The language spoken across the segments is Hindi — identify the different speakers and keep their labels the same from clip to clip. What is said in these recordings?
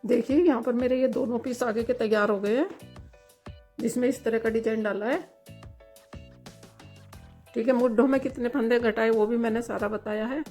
Speaker 1: देखिए यहाँ पर मेरे ये दोनों पीस आगे के तैयार हो गए हैं, जिसमें इस तरह का डिजाइन डाला है। ठीक है, मुड्ढों में कितने फंदे घटाए वो भी मैंने सारा बताया है,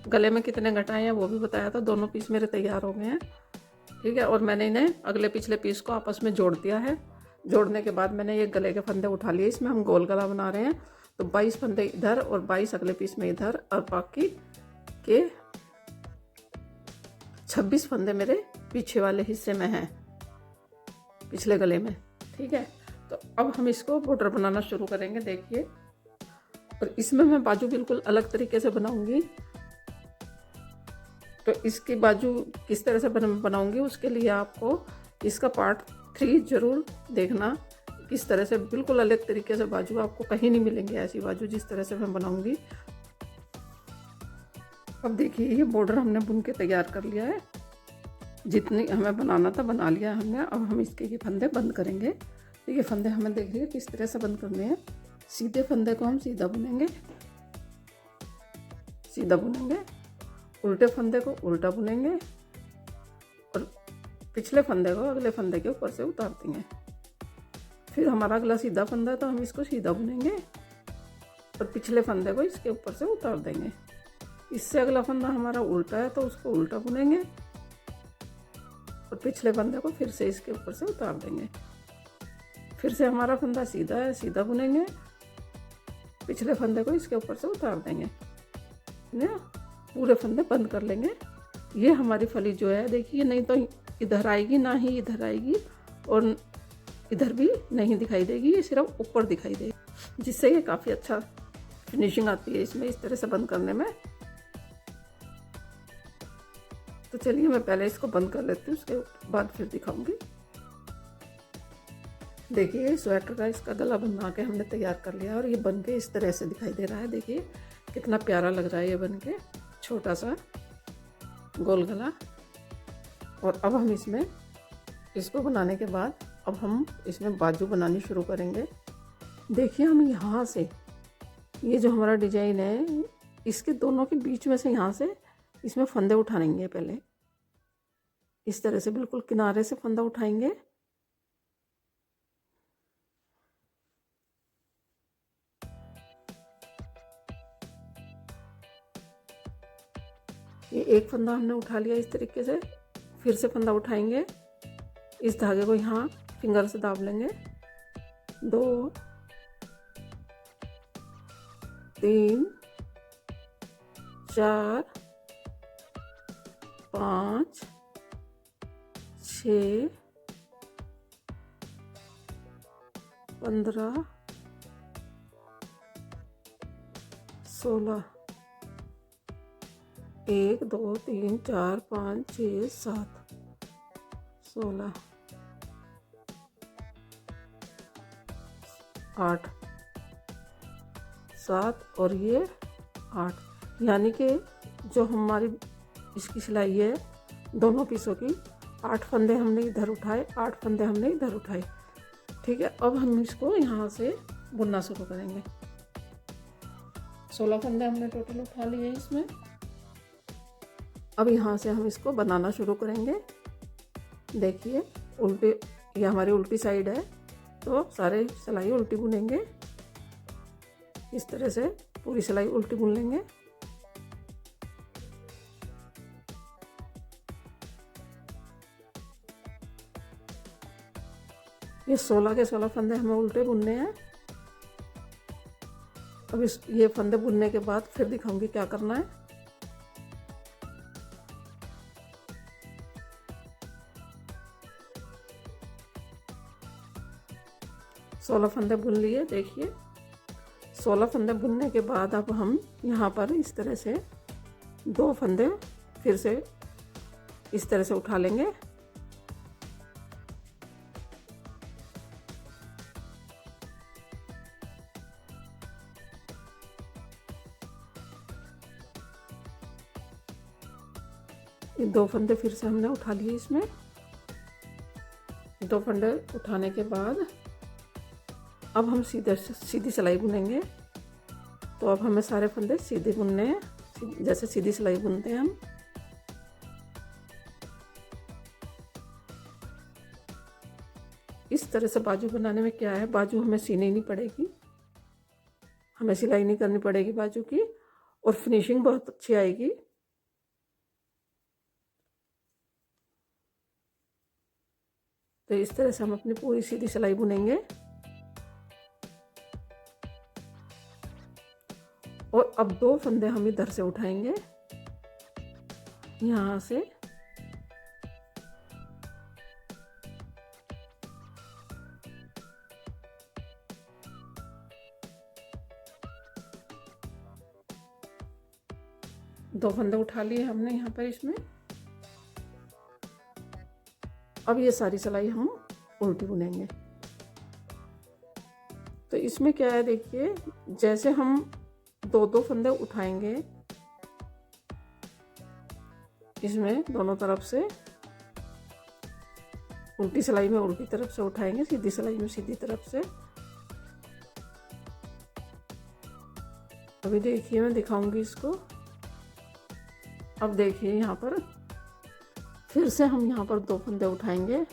Speaker 1: गले में कितने घटाए हैं वो भी बताया था। दोनों पीस मेरे तैयार हो गए हैं। ठीक है, और मैंने इन्हें अगले पिछले पीस को आपस में जोड़ दिया है। जोड़ने के बाद मैंने ये गले के फंदे उठा लिए। इसमें हम गोल गला बना रहे हैं, तो 22 फंदे इधर और 22 अगले पीस में इधर, और बाकी के 26 फंदे मेरे पीछे वाले हिस्से में हैं, पिछले गले में। ठीक है, तो अब हम इसको बॉर्डर बनाना शुरू करेंगे। देखिए, और इसमें मैं बाजू बिल्कुल अलग तरीके से बनाऊंगी। तो इसकी बाजू किस तरह से बनाऊंगी उसके लिए आपको इसका पार्ट 3 जरूर देखना। किस तरह से बिल्कुल अलग तरीके से बाजू आपको कहीं नहीं मिलेंगे, ऐसी बाजू जिस तरह से मैं बनाऊंगी। अब देखिए, ये बॉर्डर हमने बुन के तैयार कर लिया है। जितनी हमें बनाना था बना लिया हमने। अब हम इसके ये फंदे बंद करेंगे। तो ये फंदे हमें देखिए किस तरह से बंद करने हैं। सीधे फंदे को हम सीधा बुनेंगे, सीधा बुनेंगे, उल्टे फंदे को उल्टा बुनेंगे, और पिछले फंदे को अगले फंदे के ऊपर से उतार देंगे। फिर हमारा अगला सीधा फंदा है तो हम इसको सीधा बुनेंगे, और पिछले फंदे को इसके ऊपर से उतार देंगे। इससे अगला फंदा हमारा उल्टा है तो उसको उल्टा बुनेंगे, और पिछले फंदे को फिर से इसके ऊपर से उतार देंगे। फिर से हमारा फंदा सीधा है, सीधा बुनेंगे, पिछले फंदे को इसके ऊपर से उतार देंगे। पूरे फंदे बंद कर लेंगे। ये हमारी फली जो है देखिए, नहीं तो इधर आएगी ना ही इधर आएगी, और इधर भी नहीं दिखाई देगी, ये सिर्फ ऊपर दिखाई देगी, जिससे ये काफ़ी अच्छा फिनिशिंग आती है इसमें इस तरह से बंद करने में। तो चलिए मैं पहले इसको बंद कर लेती हूँ, उसके बाद फिर दिखाऊंगी। देखिए, स्वेटर का इसका गला बना के हमने तैयार कर लिया, और ये बन के इस तरह से दिखाई दे रहा है। देखिए कितना प्यारा लग रहा है ये बन के, छोटा सा गोल गला। और अब हम इसमें इसको बनाने के बाद अब हम इसमें बाजू बनानी शुरू करेंगे। देखिए, हम यहाँ से ये जो हमारा डिजाइन है, इसके दोनों के बीच में से यहाँ से इसमें फंदे उठाएंगे। पहले इस तरह से बिल्कुल किनारे से फंदा उठाएंगे, ये एक फंदा हमने उठा लिया इस तरीके से। फिर से फंदा उठाएंगे, इस धागे को यहाँ फिंगर से दाब लेंगे। 2 3 4 5 6 15 16 1 2 3 4 5 6 7 16 8 7 और ये 8, यानी कि जो हमारी इसकी सिलाई है दोनों पीसों की, 8 फंदे हमने इधर उठाए, 8 फंदे हमने इधर उठाए। ठीक है, अब हम इसको यहाँ से बुनना शुरू करेंगे। 16 फंदे हमने टोटल उठा लिए इसमें। अब यहाँ से हम इसको बनाना शुरू करेंगे। देखिए, उल्टी, ये हमारी उल्टी साइड है, तो सारे सिलाई उल्टी बुनेंगे। इस तरह से पूरी सिलाई उल्टी बुन लेंगे। ये 16 के 16 फंदे हमें उल्टे बुनने हैं। अब ये फंदे बुनने के बाद फिर दिखाऊंगी क्या करना है। सोलह फंदे बुन लिए। देखिए, 16 फंदे बुनने के बाद अब हम यहाँ पर इस तरह से 2 फंदे फिर से इस तरह से उठा लेंगे। ये 2 फंदे फिर से हमने उठा लिए। इसमें 2 फंदे उठाने के बाद अब हम सीधी सिलाई बुनेंगे। तो अब हमें सारे फंदे सीधे बुनने हैं, जैसे सीधी सिलाई बुनते हैं हम। इस तरह से बाजू बनाने में क्या है, बाजू हमें सीनी नहीं पड़ेगी, हमें सिलाई नहीं करनी पड़ेगी बाजू की, और फिनिशिंग बहुत अच्छी आएगी। तो इस तरह से हम अपनी पूरी सीधी सिलाई बुनेंगे। और अब 2 फंदे हम इधर से उठाएंगे, यहाँ से दो फंदे उठा लिए हमने यहाँ पर इसमें। अब ये सारी सिलाई हम उल्टी बुनेंगे। तो इसमें क्या है, देखिए जैसे हम 2-2 फंदे उठाएंगे इसमें दोनों तरफ से, उल्टी सिलाई में उल्टी तरफ से उठाएंगे, सीधी सिलाई में सीधी तरफ से। अभी देखिए मैं दिखाऊंगी इसको। अब देखिए यहाँ पर फिर से हम यहाँ पर 2 फंदे उठाएंगे,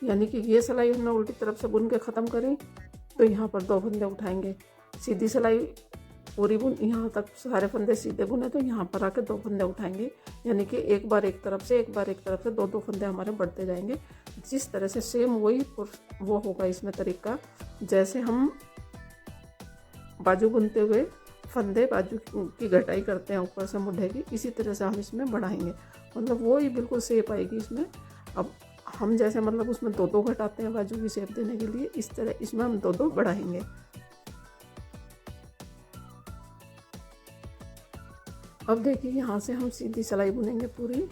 Speaker 1: यानी कि ये सिलाई हमने उल्टी तरफ से बुन के ख़त्म करी, तो यहाँ पर 2 फंदे उठाएंगे। सीधी सिलाई पूरी बुन, यहाँ तक सारे फंदे सीधे बुने, तो यहाँ पर आके 2 फंदे उठाएंगे, यानी कि एक बार एक तरफ से, एक बार एक तरफ से 2-2 फंदे हमारे बढ़ते जाएंगे। जिस तरह से सेम वही वो होगा इसमें तरीका, जैसे हम बाजू बुनते हुए फंदे बाजू की घटाई करते हैं ऊपर से मुड्ढे की, इसी तरह से हम इसमें बढ़ाएंगे, मतलब वो ही बिल्कुल शेप आएगी इसमें। अब हम जैसे मतलब उसमें 2-2 घटाते हैं बाजू की शेप देने के लिए, इस तरह इसमें हम 2-2 बढ़ाएंगे। अब देखिए यहाँ से हम सीधी सिलाई बुनेंगे पूरी।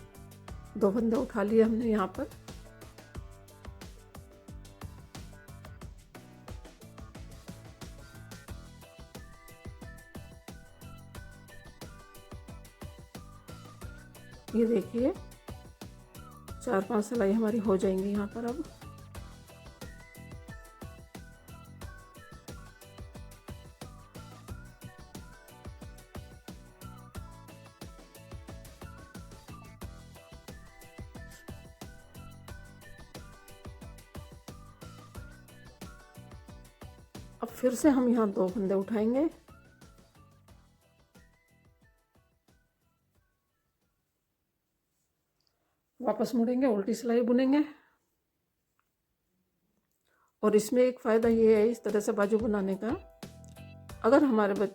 Speaker 1: 2 फंदे उठा लिए हमने यहाँ पर। ये देखिए 4-5 सिलाई हमारी हो जाएंगी यहाँ पर। अब फिर से हम यहाँ 2 फंदे उठाएंगे, वापस मुड़ेंगे, उल्टी सिलाई बुनेंगे। और इसमें एक फ़ायदा ये है इस तरह से बाजू बनाने का, अगर हमारे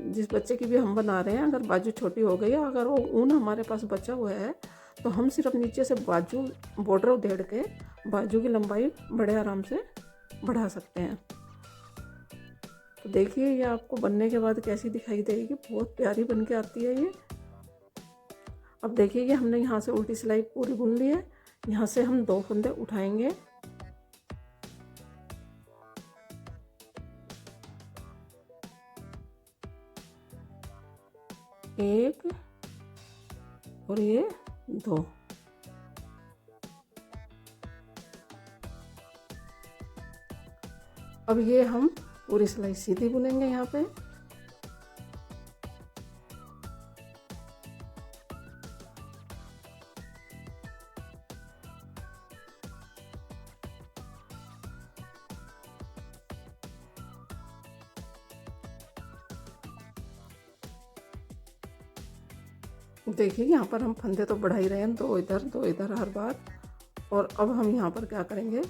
Speaker 1: जिस बच्चे की भी हम बना रहे हैं, अगर बाजू छोटी हो गई है, अगर वो ऊन हमारे पास बचा हुआ है, तो हम सिर्फ नीचे से बाजू बॉर्डर उधेड़ के बाजू की लंबाई बड़े आराम से बढ़ा सकते हैं। तो देखिए ये आपको बनने के बाद कैसी दिखाई देगी, बहुत प्यारी बन के आती है ये। अब देखिए कि हमने यहाँ से उल्टी सिलाई पूरी बुन ली है। यहाँ से हम 2 फंदे उठाएंगे, एक और ये 2। अब ये हम पूरी सिलाई सीधी बुनेंगे यहाँ पे। देखिए यहाँ पर हम फंदे तो बढ़ा ही रहे हैं, 2 इधर हर बार। और अब हम यहाँ पर क्या करेंगे,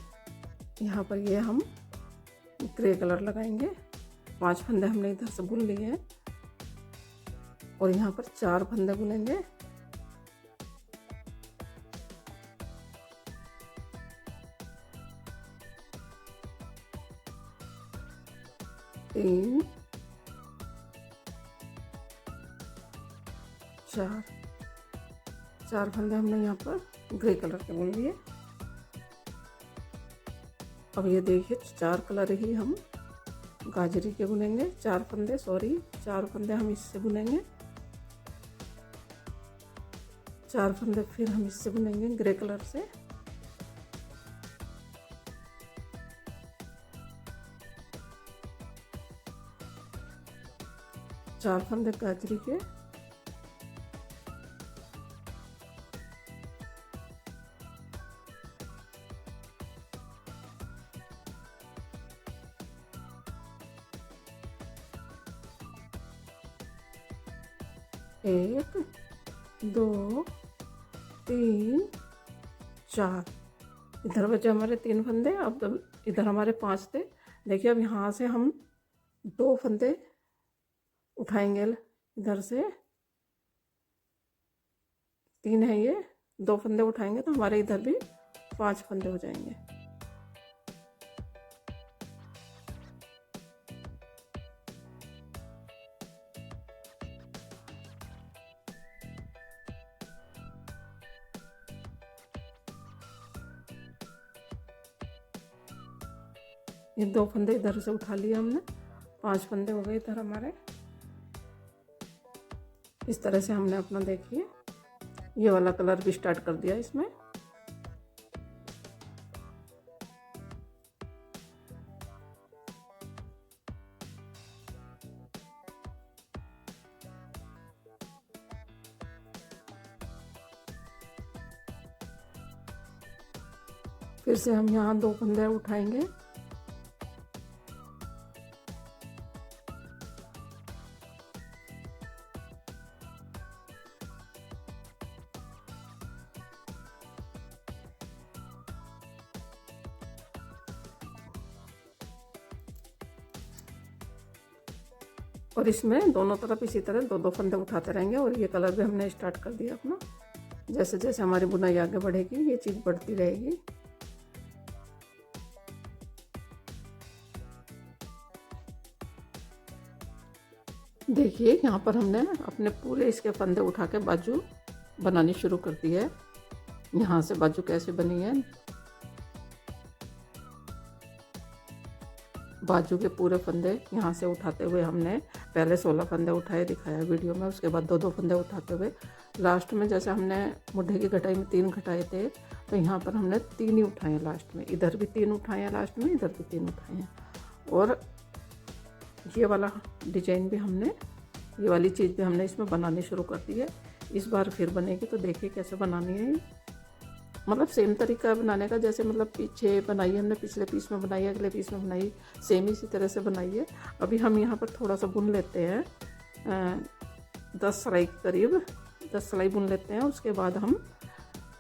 Speaker 1: यहाँ पर ये हम ग्रे कलर लगाएंगे। 5 फंदे हमने इधर से बुन लिए हैं और यहाँ पर 4 फंदे बुनेंगे। तीन, 4 फंदे हमने यहाँ पर ग्रे कलर के बुन लिए। अब ये देखिए 4 कलर ही हम गाजरी के बुनेंगे, 4 फंदे हम इससे बुनेंगे, 4 फंदे फिर हम इससे बुनेंगे ग्रे कलर से। चार फंदे गाजरी के 1 2 3 4, इधर बचे हमारे 3 फंदे। अब इधर हमारे 5 थे। देखिए अब यहाँ से हम 2 फंदे उठाएंगे, इधर से 3 है, ये 2 फंदे उठाएंगे तो हमारे इधर भी 5 फंदे हो जाएंगे। ये 2 फंदे इधर से उठा लिए हमने, 5 फंदे हो गए इधर हमारे। इस तरह से हमने अपना, देखिए ये वाला कलर भी स्टार्ट कर दिया इसमें। फिर से हम यहाँ 2 फंदे उठाएंगे। और इसमें दोनों तरफ इसी तरह 2-2 फंदे उठाते रहेंगे। और ये कलर भी हमने स्टार्ट कर दिया अपना। जैसे जैसे हमारी बुनाई आगे बढ़ेगी ये चीज़ बढ़ती रहेगी। देखिए यहाँ पर हमने अपने पूरे इसके फंदे उठा के बाजू बनानी शुरू कर दी है। यहाँ से बाजू कैसे बनी है, बाजू के पूरे फंदे यहाँ से उठाते हुए हमने पहले 16 फंदे उठाए, दिखाया वीडियो में। उसके बाद 2-2 फंदे उठाते हुए लास्ट में, जैसे हमने मुड्ढे की कटाई में 3 घटाए थे, तो यहाँ पर हमने 3 ही उठाए हैं लास्ट में। इधर भी 3 उठाए हैं लास्ट में, इधर भी 3 उठाए हैं। और ये वाला डिजाइन भी हमने, ये वाली चीज़ भी हमने इसमें बनानी शुरू कर दी है। इस बार फिर बनेगी तो देखिए कैसे बनानी है। मतलब सेम तरीका बनाने का, जैसे मतलब पीछे बनाई है हमने, पिछले पीस में बनाई है, अगले पीस में बनाई, सेम इसी तरह से बनाई है। अभी हम यहाँ पर थोड़ा सा बुन लेते हैं, 10 सिलाई करीब 10 सिलाई बुन लेते हैं। उसके बाद हम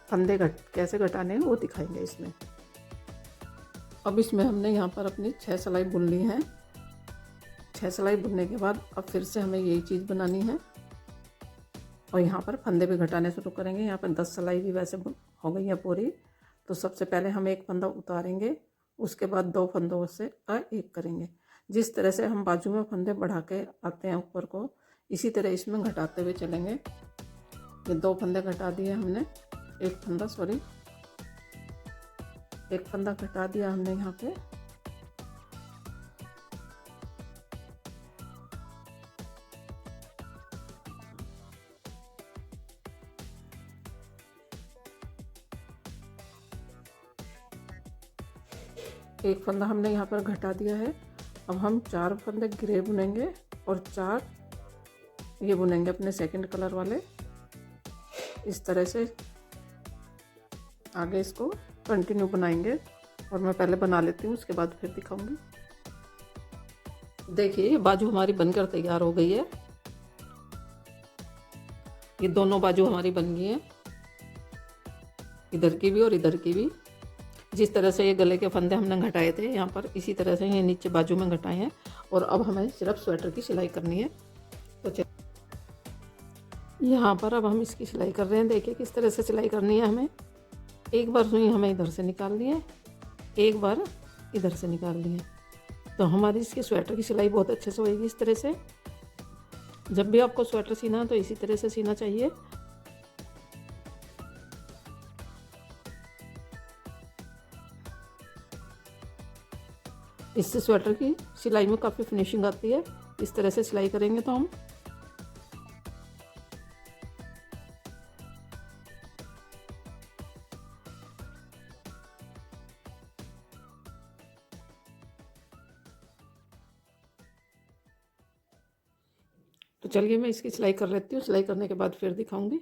Speaker 1: फंदे कैसे घटाने हैं वो दिखाएंगे इसमें। अब इसमें हमने यहाँ पर अपनी 6 सिलाई बुन ली हैं। 6 सिलाई बुनने के बाद अब फिर से हमें यही चीज़ बनानी है और यहाँ पर फंदे भी घटाने शुरू करेंगे। यहाँ पर 10 सिलाई भी वैसे हो गई है पूरी। तो सबसे पहले हम एक फंदा उतारेंगे, उसके बाद 2 फंदों से एक करेंगे। जिस तरह से हम बाजू में फंदे बढ़ा के आते हैं ऊपर को, इसी तरह इसमें घटाते हुए चलेंगे। ये 2 फंदे घटा दिए हमने, एक फंदा घटा दिया हमने यहाँ पे। एक फंदा हमने यहाँ पर घटा दिया है। अब हम 4 फंदे ग्रे बुनेंगे और 4 ये बुनेंगे अपने सेकंड कलर वाले। इस तरह से आगे इसको कंटिन्यू बनाएंगे। और मैं पहले बना लेती हूँ, उसके बाद फिर दिखाऊंगी। देखिए बाजू हमारी बनकर तैयार हो गई है। ये दोनों बाजू हमारी बन गई हैं, इधर की भी और इधर की भी। जिस तरह से ये गले के फंदे हमने घटाए थे यहाँ पर, इसी तरह से ये नीचे बाजू में घटाए हैं। और अब हमें सिर्फ स्वेटर की सिलाई करनी है। तो यहाँ पर अब हम इसकी सिलाई कर रहे हैं। देखिए किस तरह से सिलाई करनी है हमें। एक बार सुई हमें इधर से निकालनी है, एक बार इधर से निकालनी है। तो हमारी इसकी स्वेटर की सिलाई बहुत अच्छे से होगी। इस तरह से जब भी आपको स्वेटर सीना है तो इसी तरह से सीना चाहिए। इससे स्वेटर की सिलाई में काफ़ी फिनिशिंग आती है। इस तरह से सिलाई करेंगे तो हम तो चलिए मैं इसकी सिलाई कर लेती हूँ। सिलाई करने के बाद फिर दिखाऊंगी।